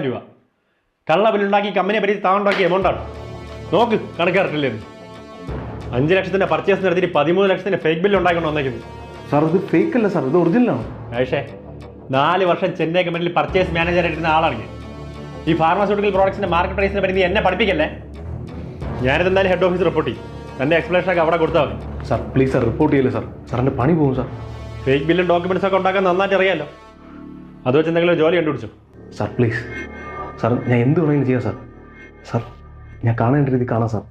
രൂപ കള്ള ബില്ലുണ്ടാക്കി കമ്പനിയെ പറ്റി താണ്ടാക്കിയ എമൗണ്ടാണ്. നോക്ക് കണക്കാറിട്ടില്ലെന്ന്. 5 ലക്ഷത്തിന്റെ പർച്ചേസ് നടത്തിയിട്ട് 13 ലക്ഷത്തിന്റെ ഫേക്ക് ബില്ല് ഉണ്ടാക്കിക്കൊണ്ട് വന്നേക്കുന്നു. സാർ ഇത് ഫേക്ക് അല്ല സാർ, ഇത് ഒറിജിനലാണ്. പക്ഷേ 4 വർഷം ചെന്നൈ കമ്പനിയിൽ പർച്ചേസ് മാനേജറായിട്ടിരുന്ന ആളാണ് ഞാൻ. ഈ ഫാർമസ്യൂട്ടിക്കൽ പ്രോഡക്ട്സിന്റെ മാർക്കറ്റ് പ്രൈസിനെ പറ്റി നീ എന്നെ പഠിപ്പിക്കല്ലേ. ഞാനിതെന്തായാലും ഹെഡ് ഓഫീസ് റിപ്പോർട്ട് ചെയ്യും. തന്റെ എക്സ്പ്ലനേഷനൊക്കെ അവിടെ കൊടുത്താൽ മതി. സാർ പ്ലീസ് സാർ, റിപ്പോർട്ട് ചെയ്യില്ല സാർ, സാറിന്റെ പണി പോകും സാർ. ഫേക്ക് ബില്ലും ഡോക്യുമെന്റ്സ് ഒക്കെ ഉണ്ടാക്കാൻ നന്നായിട്ട് അറിയാമല്ലോ. അത് വെച്ച് എന്തെങ്കിലും ജോലി കണ്ടുപിടിച്ചു. സാർ പ്ലീസ് സാർ, ഞാൻ എന്ത് വേണമെങ്കിലും ചെയ്യാം സാർ. സാർ ഞാൻ കാണേണ്ട രീതി കാണാം സാർ.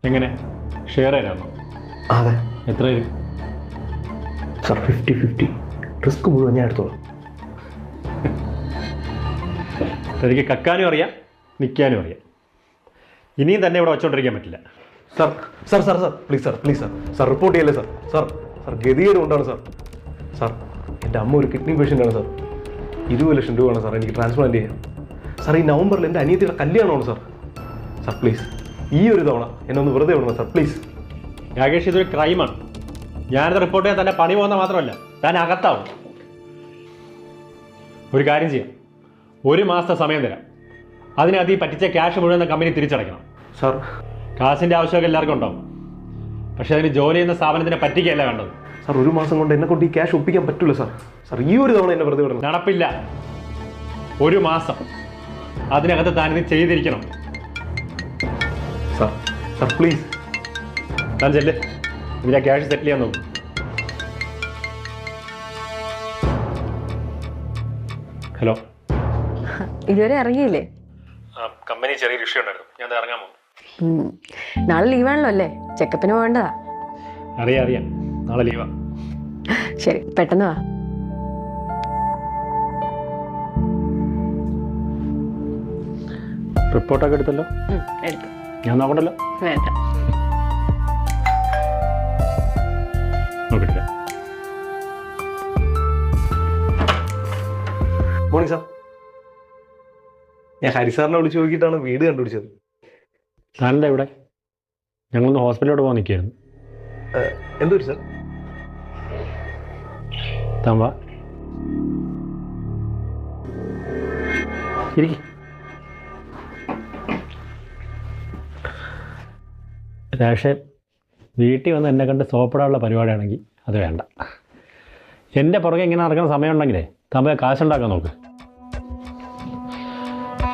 എങ്ങനെ ഷെയർ ചെയ്യാമോ? അതെ. എത്ര തരും സാർ? 50-50 റിസ്ക് മുഴുവൻ ഞാൻ എടുത്തോളാം. എനിക്ക് കക്കാനും അറിയാം, നിൽക്കാനും അറിയാം. ഇനിയും തന്നെ ഇവിടെ വച്ചുകൊണ്ടിരിക്കാൻ പറ്റില്ല. Sir sir sir sir please sir, please sir, sir report ചെയ്യല്ലേ സാർ. സാർ സാർ ഗതികേട് കൊണ്ടാണ് സാർ. സാർ എൻ്റെ അമ്മ ഒരു കിഡ്നി പേഷ്യൻ്റാണ് സാർ. 20 ലക്ഷം രൂപയാണ് സാർ എനിക്ക് ട്രാൻസ്പ്ലാന്റ് ചെയ്യാം. സാർ ഈ നവംബറിൽ എൻ്റെ അനിയത്തിയുടെ കല്യാണമാണ് സാർ. സാർ പ്ലീസ് ഈ ഒരു തവണ എന്നെ ഒന്ന് വെറുതെ വിടണം സാർ പ്ലീസ്. രാകേഷ്, ഇതൊരു ക്രൈമാണ്. ഞാനിത് റിപ്പോർട്ട് ചെയ്യാൻ തന്നെ പണി പോകുന്ന മാത്രമല്ല, താൻ അകത്താവും. ഒരു കാര്യം ചെയ്യാം, 1 മാസത്തെ സമയം തരാം. അതിനകത്ത് ഈ പറ്റിച്ച ക്യാഷ് മുഴുവൻ കമ്പനി തിരിച്ചടയ്ക്കണം. സാർ കാശിൻ്റെ ആവശ്യമൊക്കെ എല്ലാവർക്കും ഉണ്ടാവും. പക്ഷെ അതിന് ജോലി ചെയ്യുന്ന സ്ഥാപനത്തിനെ പറ്റിക്കല്ല വേണ്ടത്. സാർ 1 മാസം കൊണ്ട് എന്നെ കൊണ്ട് ഈ ക്യാഷ് ഒപ്പിക്കാൻ പറ്റില്ല സാർ. സാർ ഈ ഒരു തവണ എന്നെ വെറുതെ വിടണം. നടപ്പില്ല. 1 മാസം അതിനകത്ത് താനിത് ചെയ്തിരിക്കണം. Sir sir please. താൻ ചെല്ല്, ഇതിലെ ക്യാഷ് സെറ്റിൽ ചെയ്യാൻ നോക്കും. ഹലോ, ഇതുവരെ ഇറങ്ങിയില്ലേ? കമ്പനി ചെറിയൊരു ഇഷ്യൂ ഉണ്ടായിരുന്നു, ഞാൻ ഇറങ്ങാൻ പോകും. നാളെ ലീവാണല്ലോ അല്ലേ? ചെക്കപ്പിന് പോകേണ്ടതാ. അറിയാം, നാളെ ലീവാ. ശരി, പെട്ടെന്ന് വാ. റിപ്പോർട്ടൊക്കെ എടുത്തല്ലോ? എടുത്തു. ഞാൻ നോക്കണ്ടല്ലോ? വേണ്ട. നോക്കിട്ടില്ല. Morning sir. ഞാൻ ഹരി സാറിനെ വിളിച്ച് നോക്കിയിട്ടാണ് വീട് കണ്ടുപിടിച്ചത്. താനെന്താ ഇവിടെ? ഞങ്ങളൊന്ന് ഹോസ്പിറ്റലിലോട്ട് പോകാൻ നിൽക്കുകയായിരുന്നു. എന്തൊരു സാർ? താൻ വാ, ഇരിക്ക്. രാഷേ, വീട്ടിൽ വന്ന് എന്നെ കണ്ട് സോപ്പിടാനുള്ള പരിപാടിയാണെങ്കിൽ അത് വേണ്ട. എൻ്റെ പുറകെ ഇങ്ങനെ നടക്കുന്ന സമയമുണ്ടെങ്കിലേ താൻ കാശുണ്ടാക്കാൻ നോക്ക്.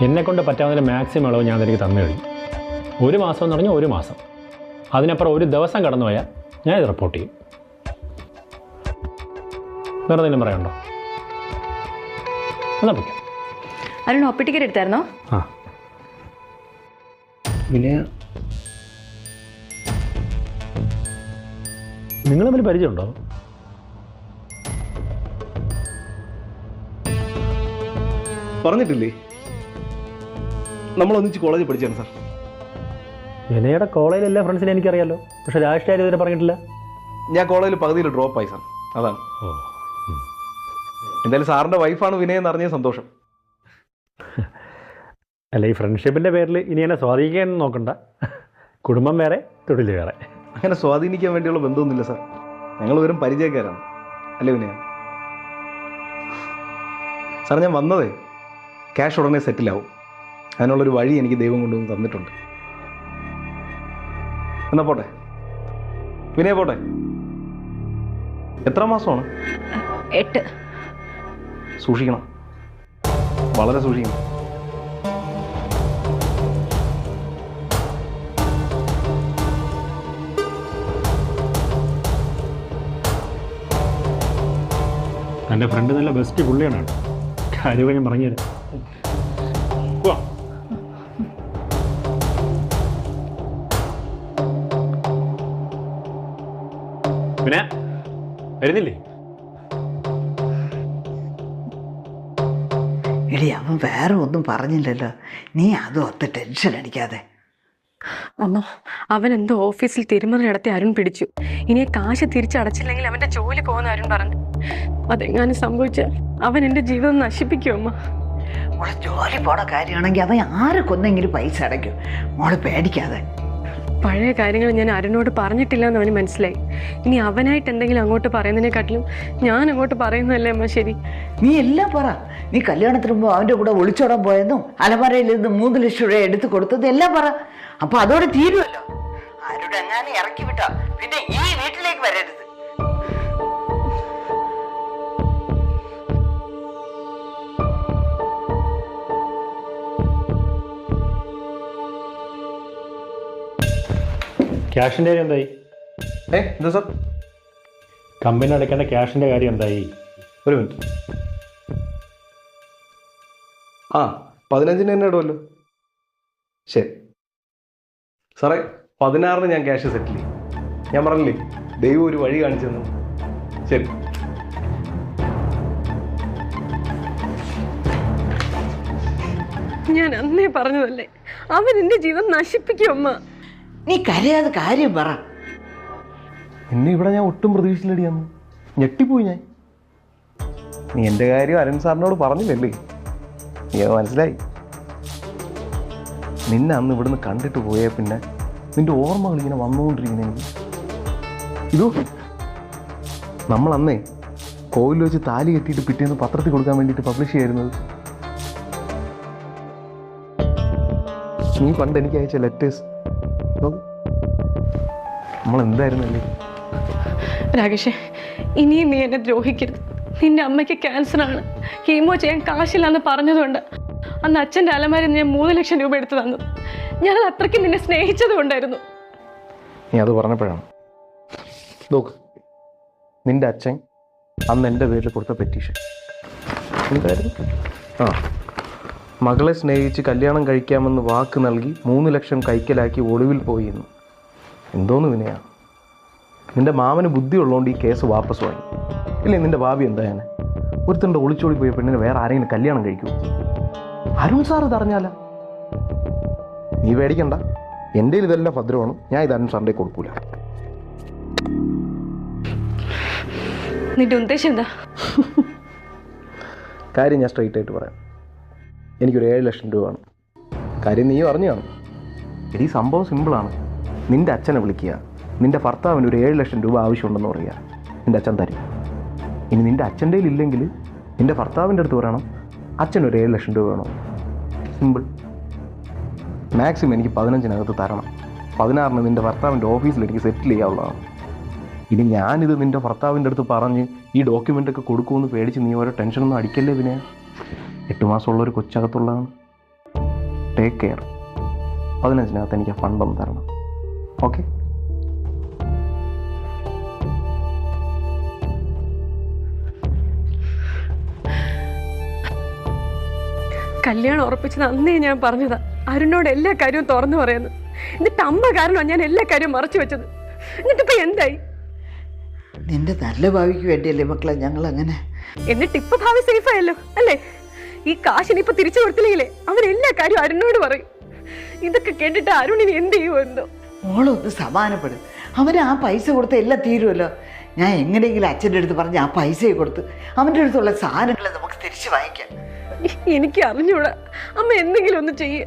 എന്നെക്കൊണ്ട് പറ്റാവുന്നതിന് മാക്സിമം അളവ് ഞാൻ എനിക്ക് തന്നു കഴിഞ്ഞു. 1 മാസം എന്ന് പറഞ്ഞാൽ 1 മാസം. അതിനപ്പുറം 1 ദിവസം കടന്നു പോയാൽ ഞാൻ ഇത് റിപ്പോർട്ട് ചെയ്യും. വേറെ എന്തെങ്കിലും പറയണ്ടോ? എന്നാ പൊയ്ക്കാം. അരുൺ, ഒപ്പി ടിക്കറ്റ് എടുത്തായിരുന്നോ? ആ, പിന്നെ നിങ്ങൾ തമ്മിൽ പരിചയമുണ്ടോ? പറഞ്ഞിട്ടില്ലേ, നമ്മളൊന്നിച്ച് കോളേജിൽ പഠിച്ചാണ് സാർ. വിനയുടെ കോളേജിൽ എല്ലാ ഫ്രണ്ട്സിനെ എനിക്കറിയാലോ, പക്ഷെ രാഷ്ട്രീയ ഇതുവരെ പറഞ്ഞിട്ടില്ല. ഞാൻ കോളേജിൽ പകുതിയിൽ ഡ്രോപ്പ് ആയി സാർ, അതാണ്. ഓ, എന്തായാലും സാറിൻ്റെ വൈഫാണ് വിനയെന്ന് അറിഞ്ഞ സന്തോഷം. അല്ല, ഈ ഫ്രണ്ട്ഷിപ്പിൻ്റെ പേരിൽ ഇനി എന്നെ സ്വാധീനിക്കാൻ നോക്കണ്ട. കുടുംബം വേറെ, തൊഴിൽ വേറെ. അങ്ങനെ സ്വാധീനിക്കാൻ വേണ്ടിയുള്ള ബന്ധമൊന്നുമില്ല സാർ. ഞങ്ങൾ വെറും പരിചയക്കാരാണ്, അല്ലേ വിനയ? സാർ ഞാൻ വന്നതേ ക്യാഷ് ഉടനെ സെറ്റിലാവും, അതിനുള്ളൊരു വഴി എനിക്ക് ദൈവം കൊണ്ടുവന്ന് തന്നിട്ടുണ്ട്. എന്നാ പോട്ടെ വിനയ, പോട്ടെ. എത്ര മാസമാണ്? 8. സൂക്ഷിക്കണം, വളരെ സൂക്ഷിക്കണം. എൻ്റെ ഫ്രണ്ട് നല്ല ബെസ്റ്റ് പുള്ളിയാണ്. കാര്യമൊക്കെ ഞാൻ പറഞ്ഞുതരാം. പിന്നെ വരുന്നില്ലേ? എടി, അവൻ വേറെ ഒന്നും പറഞ്ഞില്ലല്ലോ, നീ അതും ഒത്ത ടെൻഷൻ അടിക്കാതെ. അമ്മ, അവൻ എന്തോ ഓഫീസിൽ തിരുമറി നടത്തി അരുൺ പിടിച്ചു. ഇനി കാശ് തിരിച്ചടച്ചില്ലെങ്കിൽ അവന്റെ ജോലി പോകുന്ന അരുൺ പറഞ്ഞു. അതെങ്ങാനും സംഭവിച്ചാൽ അവൻ എന്റെ ജീവിതം നശിപ്പിക്കും അമ്മ. മോളെ ജോലി പോണ കാര്യമാണെങ്കിൽ അവൻ ആരെ കൊന്നെങ്കിലും പൈസ അടയ്ക്കും. മോളെ പേടിക്കാതെ. പഴയ കാര്യങ്ങൾ ഞാൻ അരുണിനോട് പറഞ്ഞിട്ടില്ല എന്ന് അവന് മനസ്സിലായി. ഇനി അവനായിട്ട് എന്തെങ്കിലും അങ്ങോട്ട് പറയുന്നതിനെക്കാട്ടിലും ഞാൻ അങ്ങോട്ട് പറയുന്നതല്ലേ അമ്മ ശരി? നീ എല്ലാം പറ. നീ കല്യാണത്തിന് മുമ്പ് അവൻ്റെ കൂടെ ഒളിച്ചോടാൻ പോയെന്നും അലമാരയിൽ നിന്ന് 3 ലക്ഷം രൂപ എടുത്തു കൊടുത്തത് എല്ലാം പറ. അപ്പൊ അതോടെ തീരുമല്ലോ. ആരുടെ എങ്ങനെ ഇറക്കി വിട്ടാ പിന്നെ ഈ വീട്ടിലേക്ക് വരരുത്. ക്യാഷിൻ്റെ കാര്യം എന്തായി? എന്താ സാർ? കമ്പനി അടയ്ക്കേണ്ട ക്യാഷിൻ്റെ കാര്യം എന്തായി? ഒരു മിനിറ്റ്. 15-ന് തന്നെ ഇടുമല്ലോ. ശരി സാറേ, 16-ന് ഞാൻ ക്യാഷ് സെറ്റിൽ ചെയ്യും. ഞാൻ പറഞ്ഞില്ലേ, ദൈവം ഒരു വഴി കാണിച്ചു തന്നു. ശരി. ഞാൻ അന്നേ പറഞ്ഞതല്ലേ, അവൻ എന്റെ ജീവൻ നശിപ്പിക്കും അമ്മ. നീ കരയാതെ കാര്യം പറ. എന്നെ ഇവിടെ ഞാൻ ഒട്ടും പ്രതീക്ഷിച്ചില്ലടിയാന്ന്. ഞെട്ടിപ്പോയി ഞാൻ. നീ എൻ്റെ കാര്യം അരുൺ സാറിനോട് പറഞ്ഞില്ലല്ലേ? നീ അത് മനസ്സിലായി. നിന്നെ അന്ന് ഇവിടുന്ന് കണ്ടിട്ട് പോയാൽ പിന്നെ നിന്റെ ഓർമ്മകൾ ഇങ്ങനെ വന്നുകൊണ്ടിരിക്കുന്ന എനിക്ക്. ഇതോ നമ്മൾ അന്നേ കോവിലിൽ വെച്ച് താലി കെട്ടിയിട്ട് പിറ്റേന്ന് പത്രത്തിൽ കൊടുക്കാൻ വേണ്ടിയിട്ട് പബ്ലിഷ് ചെയ്യായിരുന്നത്. നീ പണ്ട് എനിക്ക് അയച്ച ലെറ്റേഴ്സ് നമ്മളെന്തായിരുന്നല്ലേ? രാകേഷേ, ഇനിയും നീ എന്നെ ദ്രോഹിക്കരുത്. നിന്റെ അമ്മയ്ക്ക് ക്യാൻസറാണ്, കീമോ ചെയ്യാൻ കാശില്ലാന്ന് പറഞ്ഞതുകൊണ്ട് അന്ന് അച്ഛൻ്റെ അലമാരിൽ ഞാൻ 3 ലക്ഷം രൂപ എടുത്തു തന്നത്. ഞാനത് അത്രയ്ക്ക് നിന്നെ സ്നേഹിച്ചത് കൊണ്ടായിരുന്നു. നീ അത് പറഞ്ഞപ്പോഴാണ്. നോക്ക്, നിന്റെ അച്ഛൻ അന്ന് എൻ്റെ പേരിൽ കൊടുത്ത പെറ്റീഷൻ എന്തായിരുന്നു? മകളെ സ്നേഹിച്ച് കല്യാണം കഴിക്കാമെന്ന് വാക്ക് നൽകി 3 ലക്ഷം കൈക്കലാക്കി ഒളിവിൽ പോയി എന്ന്. എന്തോന്ന് വിനയാ, നിന്റെ മാമന് ബുദ്ധി ഉള്ളതുകൊണ്ട് ഈ കേസ് വാപ്പസ് വാങ്ങി. ഇല്ലേ, നിന്റെ ഭാവി എന്തായാലും ഒരുത്തൻ്റെ ഒളിച്ചോടി പോയ പെണ്ണിന് വേറെ ആരെങ്കിലും കല്യാണം കഴിക്കൂ? അരുൺ സാർ ഇതറിഞ്ഞാല? നീ പേടിക്കണ്ട, എൻ്റെ ഇതെല്ലാം ഭദ്രമാണ്. ഞാൻ ഇത് അരുൺ സാറിൻ്റെ കൊടുക്കൂല. നിന്റെ ഉദ്ദേശം എന്താ? കാര്യം ഞാൻ സ്ട്രെയിറ്റ് ആയിട്ട് പറയാം. എനിക്കൊരു 7 ലക്ഷം രൂപ വേണം. കാര്യം നീ പറഞ്ഞു കാണും. ഇനി സംഭവം സിമ്പിളാണ്. നിന്റെ അച്ഛനെ വിളിക്കുക, നിന്റെ ഭർത്താവിന് ഒരു 7 ലക്ഷം രൂപ ആവശ്യമുണ്ടെന്ന് പറയുക. നിന്റെ അച്ഛൻ തരും. ഇനി നിന്റെ അച്ഛൻ്റെ ഇല്ലെങ്കിൽ നിന്റെ ഭർത്താവിൻ്റെ അടുത്ത് പറയണം, അച്ഛനൊരു 7 ലക്ഷം രൂപ വേണം. സിമ്പിൾ. മാക്സിമം എനിക്ക് 15-നകത്ത് തരണം. 16-ന് നിന്റെ ഭർത്താവിൻ്റെ ഓഫീസിൽ എനിക്ക് സെറ്റിൽ ചെയ്യാവുന്നതാണ്. ഇനി ഞാനിത് നിന്റെ ഭർത്താവിൻ്റെ അടുത്ത് പറഞ്ഞ് ഈ ഡോക്യുമെൻ്റൊക്കെ കൊടുക്കുമെന്ന് പേടിച്ച് നീ ഓരോ ടെൻഷനൊന്നും അടിക്കല്ലേ. പിന്നെ 8 മാസമുള്ളൊരു കൊച്ചകത്തുള്ളതാണ്. Take care. 15-നകത്ത് എനിക്ക് ആ ഫണ്ടൊന്ന് തരണം. ഓക്കെ? കല്യാണം ഉറപ്പിച്ചത് അന്നേ ഞാൻ പറഞ്ഞതാ, അരുണിനോട് എല്ലാ കാര്യവും തുറന്നു പറയുന്നു. എന്നിട്ട് അമ്മ കാരണമാണ് ഞാൻ എല്ലാ കാര്യവും മറച്ചു വെച്ചത്. എന്നിട്ടിപ്പോ എന്തായി? നിന്റെ നല്ല ഭാവിക്ക് വേണ്ടിയല്ലേ മക്കളെ ഞങ്ങൾ അങ്ങനെ. എന്നിട്ട് ഇപ്പൊ ഭാവി സേഫ് ആയല്ലോ അല്ലേ? ഈ കാശിന് ഇപ്പൊ തിരിച്ചു കൊടുത്തില്ലെങ്കിലേ അവൻ എല്ലാ കാര്യവും അരുണിനോട് പറയും. ഇതൊക്കെ കേട്ടിട്ട് അരുണിന് എന്ത് ചെയ്യുമോ എന്തോ. മോളൊന്ന് സമാധാനപ്പെടും. അവന് ആ പൈസ കൊടുത്ത് എല്ലാം തീരുമല്ലോ. ഞാൻ എങ്ങനെയെങ്കിലും അച്ഛൻ്റെ അടുത്ത് പറഞ്ഞ് ആ പൈസയെ കൊടുത്ത് അവൻ്റെ അടുത്തുള്ള സാധനങ്ങൾ നമുക്ക് തിരിച്ചു വാങ്ങിക്കാം. എനിക്ക് അറിഞ്ഞൂടാ, അമ്മ എന്തെങ്കിലും ഒന്ന് ചെയ്യേ.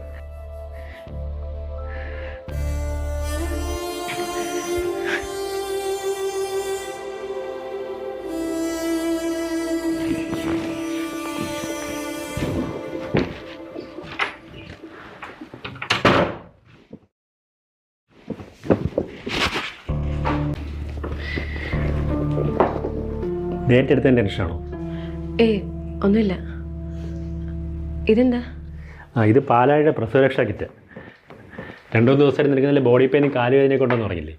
ഡേറ്റ് എടുത്തതിൻ്റെ ടെൻഷനാണോ? ഒന്നുമില്ല. ഇതെന്താ? ഇത് പാലാഴിയുടെ പ്രസവരക്ഷാ കിറ്റ്. 2-3 ദിവസമായിട്ട് നിനക്ക് നല്ല ബോഡി പെയിനും കാലുവേദനയൊക്കെ കൊണ്ടെന്ന് തുടങ്ങില്ലേ?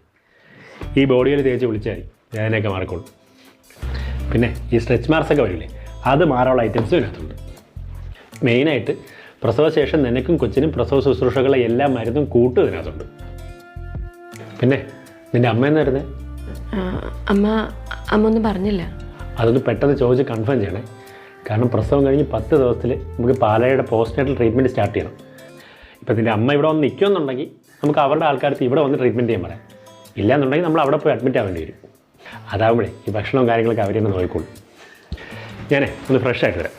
ഈ ബോഡിയിൽ തേച്ച് വിളിച്ചാൽ വേദനയൊക്കെ മാറിക്കോളും. പിന്നെ ഈ സ്ട്രെച്ച് മാർക്സൊക്കെ വരില്ലേ, അത് മാറാനുള്ള ഐറ്റംസും ഇതിനകത്തുണ്ട്. മെയിനായിട്ട് പ്രസവശേഷം നിനക്കും കൊച്ചിനും പ്രസവ ശുശ്രൂഷകളെ എല്ലാ മരുന്നും കൂട്ടും ഇതിനകത്തുണ്ട്. പിന്നെ നിൻ്റെ അമ്മ എന്ന് വരുന്നത്? അമ്മ ഒന്നും പറഞ്ഞില്ല. അതൊന്ന് പെട്ടെന്ന് ചോദിച്ച് കൺഫേം ചെയ്യണേ. കാരണം പ്രസവം കഴിഞ്ഞ് 10 ദിവസത്തിൽ നമുക്ക് പാലായുടെ പോസ്റ്റ്നേറ്റൽ ട്രീറ്റ്മെൻറ്റ് സ്റ്റാർട്ട് ചെയ്യണം. ഇപ്പം നിൻ്റെ അമ്മ ഇവിടെ വന്ന് നിൽക്കുമെന്നുണ്ടെങ്കിൽ നമുക്ക് അവരുടെ ആൾക്കാർക്ക് ഇവിടെ വന്ന് ട്രീറ്റ്മെൻറ്റ് ചെയ്യാൻ പറയാം. ഇല്ലയെന്നുണ്ടെങ്കിൽ നമ്മൾ അവിടെ പോയി അഡ്മിറ്റ് ആവേണ്ടി വരും. അതാവുമ്പോഴേ ഈ ഭക്ഷണവും കാര്യങ്ങളൊക്കെ അവർ തന്നെ നോക്കിക്കോളും. ഞാനേ ഒന്ന് ഫ്രഷ് ആയിട്ട് വരാം.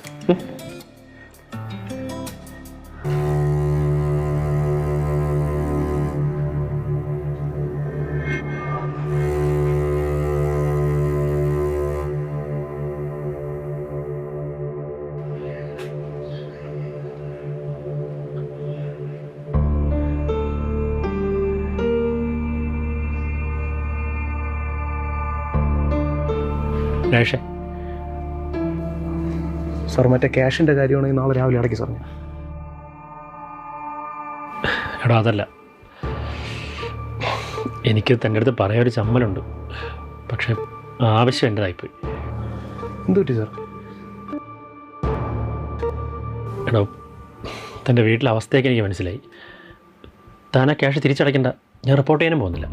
രാകേഷേ, സാർ മറ്റേ ക്യാഷിൻ്റെ കാര്യമാണെങ്കിൽ നാളെ രാവിലെ അടയ്ക്കും സാർ. എടാ അതല്ല, എനിക്ക് തൻ്റെ അടുത്ത് പറയാനൊരു ചമ്മലുണ്ട്. പക്ഷെ ആവശ്യം എൻ്റെതായിപ്പോയി. എന്ത് പറ്റി സാർ? എടോ, തൻ്റെ വീട്ടിലെ അവസ്ഥയൊക്കെ എനിക്ക് മനസ്സിലായി. താൻ ആ ക്യാഷ് തിരിച്ചടയ്ക്കണ്ട, ഞാൻ റിപ്പോർട്ട് ചെയ്യാനും പോകുന്നില്ല.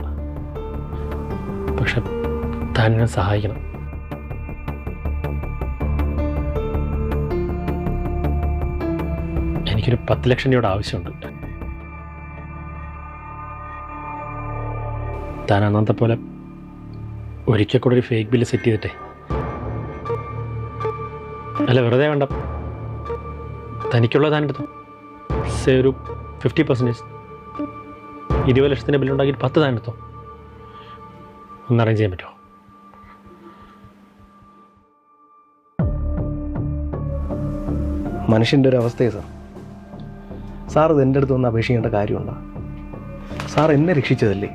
പക്ഷെ താൻ എന്നെ സഹായിക്കണം. എനിക്കൊരു 10 ലക്ഷം രൂപയുടെ ആവശ്യമുണ്ട്. താൻ അന്നത്തെ പോലെ ഒരിക്കൽ കൂടെ ഒരു ഫേക്ക് ബില്ല് സെറ്റ് ചെയ്തിട്ടേ, അല്ല വെറുതെ വേണ്ട, തനിക്കുള്ള താൻ എടുത്തു. ഒരു 50%, 20 ലക്ഷത്തിൻ്റെ ബില്ലുണ്ടാക്കിയിട്ട് 10 താൻ എടുത്തോ. ഒന്ന് അറേഞ്ച് ചെയ്യാൻ പറ്റുമോ? മനുഷ്യൻ്റെ ഒരു അവസ്ഥയെ സാർ. സാർ ഇത് എൻ്റെ അടുത്ത് വന്ന് അപേക്ഷിക്കേണ്ട കാര്യമുണ്ടോ? സാർ എന്നെ രക്ഷിച്ചതല്ലേ,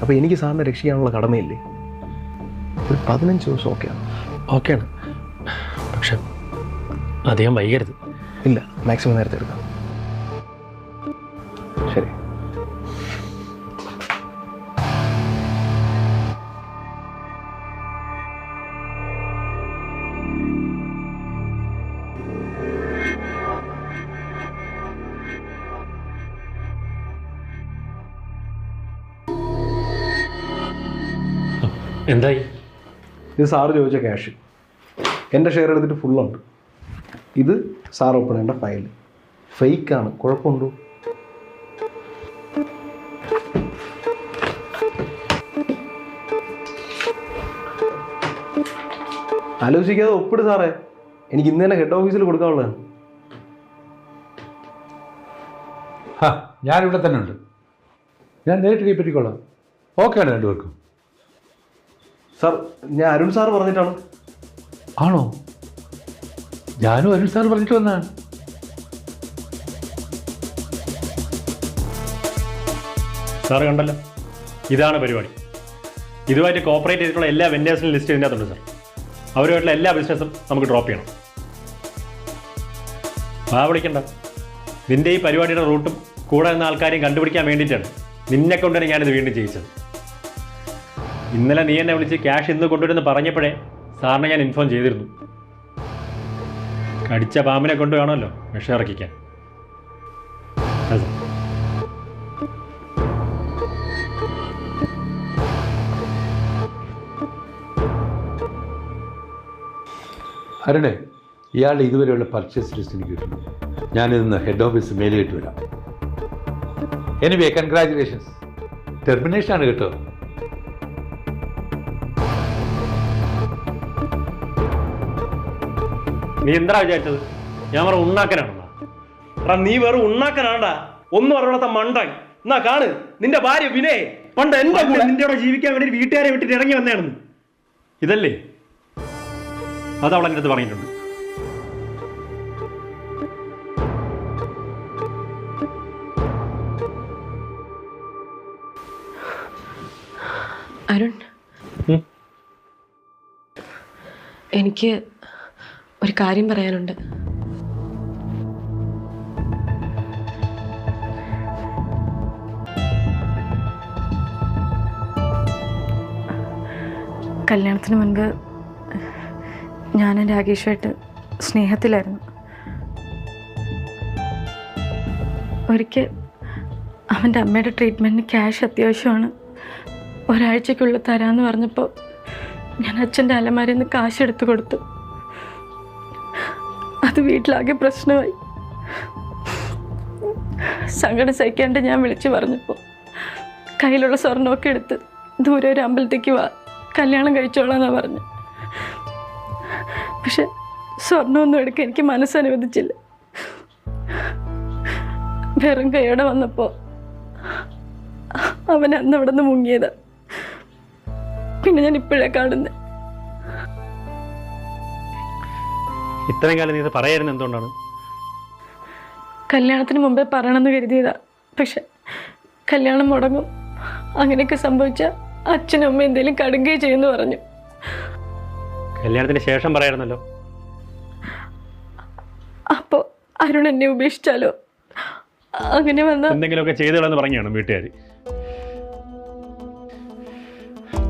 അപ്പോൾ എനിക്ക് സാറിനെ രക്ഷിക്കാനുള്ള കടമയില്ലേ? ഒരു 15 ദിവസം ഓക്കെയാണ്. പക്ഷെ അധികം വൈകരുത്. ഇല്ല, മാക്സിമം നേരത്തെ എടുക്കാം. ശരി. എന്തായി? ഇത് സാറ് ചോദിച്ച ക്യാഷ് എൻ്റെ ഷെയർ എടുത്തിട്ട് ഫുള്ളുണ്ട്. ഇത് സാർ ഓപ്പൺ ചെയ്യേണ്ട ഫയൽ ഫേക്കാണ്. കുഴപ്പമുണ്ടോ? ആലോചിക്കാതെ ഒപ്പിട് സാറേ. എനിക്ക് ഇന്ന് തന്നെ ഹെഡ് ഓഫീസിൽ കൊടുക്കാനുള്ളതാണ്. ഞാനിവിടെ തന്നെ ഉണ്ട്. ഞാൻ നേരിട്ട് കൈപ്പറ്റിക്കോളാം. ഓക്കെയാണ് രണ്ടുപേർക്കും. സാർ, ഞാൻ അരുൺ സാർ പറഞ്ഞിട്ടാണ്. ആണോ? ഞാനും അരുൺ സാർ പറഞ്ഞിട്ട് വന്നതാണ്. സാറ് കണ്ടല്ലോ, ഇതാണ് പരിപാടി. ഇതുമായിട്ട് കോപ്പറേറ്റ് ചെയ്തിട്ടുള്ള എല്ലാ വെൻഡേഴ്സിനും ലിസ്റ്റ് ഇതിനകത്തുണ്ട് സാർ. അവരുമായിട്ടുള്ള എല്ലാ ബിസിനസ്സും നമുക്ക് ഡ്രോപ്പ് ചെയ്യണം. വിളിക്കണ്ട. നിൻ്റെ ഈ പരിപാടിയുടെ റൂട്ടും കൂടെ നിന്ന ആൾക്കാരെയും കണ്ടുപിടിക്കാൻ വേണ്ടിയിട്ടാണ് നിന്നെ കൊണ്ടുതന്നെ ഞാനിത് വീണ്ടും ചെയ്യിച്ചത്. ഇന്നലെ നീ എന്നെ വിളിച്ച് ക്യാഷ് ഇന്ന് കൊണ്ടുവരുമെന്ന് പറഞ്ഞപ്പോഴേ സാറിനെ ഞാൻ ഇൻഫോം ചെയ്തിരുന്നു. കടിച്ച പാമ്പിനെ കൊണ്ട് വേണമല്ലോ വിഷം ഇറക്കിക്കാൻ. അരുണേ, ഇയാളുടെ ഇതുവരെയുള്ള പർച്ചേസ് ലിസ്റ്റ് എനിക്ക് കിട്ടുന്നു. ഞാനിന്ന് ഹെഡ് ഓഫീസ് മെയിൽ ഇട്ട് വരാം. Anyway, congratulations. ടെർമിനേഷനാണ് കേട്ടോ. നീ എന്താ വിചാരിച്ചത്? ഞാൻ പറഞ്ഞ ഉണ്ണാക്കനാണെന്നാ? നീ വെറും ഉണ്ണാക്കനാണ്ടാ, ഒന്നും അറിയാത്ത മണ്ടായി. എന്നാ കാണ്, നിന്റെ ഭാര്യ വിനയ പണ്ട് എന്റെ കൂടെ നിന്റെ കൂടെ ജീവിക്കാൻ വേണ്ടി വീട്ടുകാരെ വിട്ടിട്ട് ഇറങ്ങി വന്നതാണെന്ന്. ഇതല്ലേ അത് അവൾ എൻ്റെ അടുത്ത് പറഞ്ഞിട്ടുണ്ട്. അരുൺ, എനിക്ക് ഒരു കാര്യം പറയാനുണ്ട്. കല്യാണത്തിന് മുൻപ് ഞാനും രാകേഷുമായിട്ട് സ്നേഹത്തിലായിരുന്നു. ഒരിക്കൽ അവൻ്റെ അമ്മയുടെ ട്രീറ്റ്മെൻറ്റിന് ക്യാഷ് അത്യാവശ്യമാണ്, ഒരാഴ്ചക്കുള്ളിൽ തരാമെന്ന് പറഞ്ഞപ്പോൾ ഞാൻ അച്ഛൻ്റെ അലമാരയിൽ നിന്ന് കാശ് എടുത്തു കൊടുത്തു. അത് വീട്ടിലാകെ പ്രശ്നമായി. സങ്കടം സഹിക്കാണ്ട് ഞാൻ വിളിച്ചു പറഞ്ഞപ്പോൾ കയ്യിലുള്ള സ്വർണ്ണമൊക്കെ എടുത്ത് ദൂരെ ഒരു അമ്പലത്തേക്ക് വാ, കല്യാണം കഴിച്ചോളാന്നാണ് പറഞ്ഞു. പക്ഷെ സ്വർണ്ണമൊന്നും എടുക്കാൻ എനിക്ക് മനസ്സനുവദിച്ചില്ല. വെറും കൈയോടെ വന്നപ്പോൾ അവൻ അന്ന് അവിടെ നിന്ന് മുങ്ങിയതാ. പിന്നെ ഞാൻ ഇപ്പോഴേ കാണുന്നത്. ഇത്രയും കാലം നീ ഇത് പറയായിരുന്നു എന്തുകൊണ്ടാണ്? കല്യാണത്തിന് മുമ്പേ പറയണമെന്ന് കരുതിയതാ. പക്ഷെ കല്യാണം മുടങ്ങും, അങ്ങനെയൊക്കെ സംഭവിച്ചാൽ അച്ഛനും അമ്മയും എന്തെങ്കിലും കടുകയും ചെയ്യുമെന്ന് പറഞ്ഞു. കല്യാണത്തിന് ശേഷം പറയായിരുന്നല്ലോ. അപ്പോൾ അരുൺ എന്നെ ഉപേക്ഷിച്ചാലോ? അങ്ങനെ വന്ന എന്തെങ്കിലുമൊക്കെ ചെയ്തുകളെന്ന് പറഞ്ഞാണ് വീട്ടുകാർ.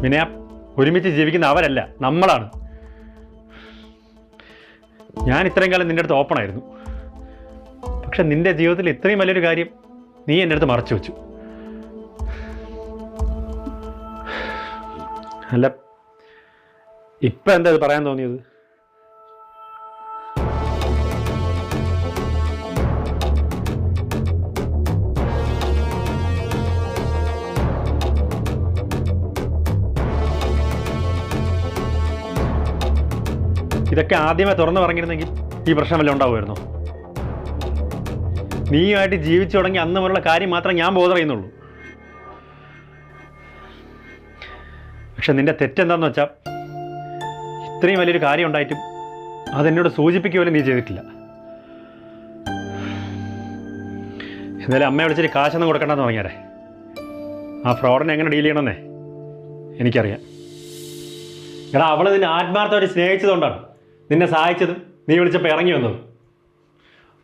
പിന്നെ ഒരുമിച്ച് ജീവിക്കുന്ന അവരല്ല, നമ്മളാണ്. ഞാൻ ഇത്രയും കാലം നിൻ്റെ അടുത്ത് ഓപ്പൺ ആയിരുന്നു. പക്ഷെ നിന്റെ ജീവിതത്തിൽ ഇത്രയും വലിയൊരു കാര്യം നീ എൻ്റെ അടുത്ത് മറച്ചു വെച്ചു. അല്ല, ഇപ്പം എന്താ ഇത് പറയാൻ തോന്നിയത്? ഇതൊക്കെ ആദ്യമേ തുറന്നു പറഞ്ഞിരുന്നെങ്കിൽ ഈ പ്രശ്നം വല്ലതും ഉണ്ടാവുമായിരുന്നോ? നീയുമായിട്ട് ജീവിച്ചു തുടങ്ങി അന്ന് മുതലുള്ള കാര്യം മാത്രം ഞാൻ ബോധർ ചെയ്യുന്നുള്ളൂ. പക്ഷെ നിന്റെ തെറ്റെന്താന്ന് വെച്ചാൽ ഇത്രയും വലിയൊരു കാര്യം ഉണ്ടായിട്ടും അതെന്നോട് സൂചിപ്പിക്കുകയും നീ ചെയ്തിട്ടില്ല. എന്നാലും അമ്മയെ വിളിച്ചിട്ട് കാശൊന്നും കൊടുക്കണ്ടെന്ന് പറഞ്ഞാലേ ആ ഫ്രോഡിനെ എങ്ങനെ ഡീൽ ചെയ്യണമെന്നേ എനിക്കറിയാം. എടാ, അവൾ നിന്നെ ആത്മാർത്ഥമായിട്ട് സ്നേഹിച്ചതുകൊണ്ടാണ് നിന്നെ സഹായിച്ചതും നീ വിളിച്ചപ്പോൾ ഇറങ്ങി വന്നത്.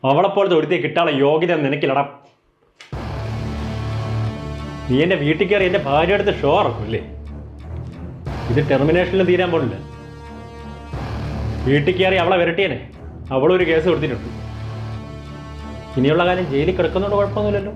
അവളെപ്പോലത്തെ ഒരുത്തിയെ കിട്ടാനുള്ള യോഗ്യത നിനക്കില്ലടാ. നീ എൻ്റെ വീട്ടിൽ കയറി എൻ്റെ ഭാര്യ അടുത്ത് ഷോ ഇറക്കുമല്ലേ? ഇത് ടെർമിനേഷനിൽ തീരാൻ പോലില്ല. വീട്ടിൽ കയറി അവളെ വിരട്ടിയനെ അവളൊരു കേസ് കൊടുത്തിട്ടുണ്ട്. ഇനിയുള്ള കാര്യം ജയിലിൽ കിടക്കുന്നതുകൊണ്ട് കുഴപ്പമൊന്നുമില്ലല്ലോ.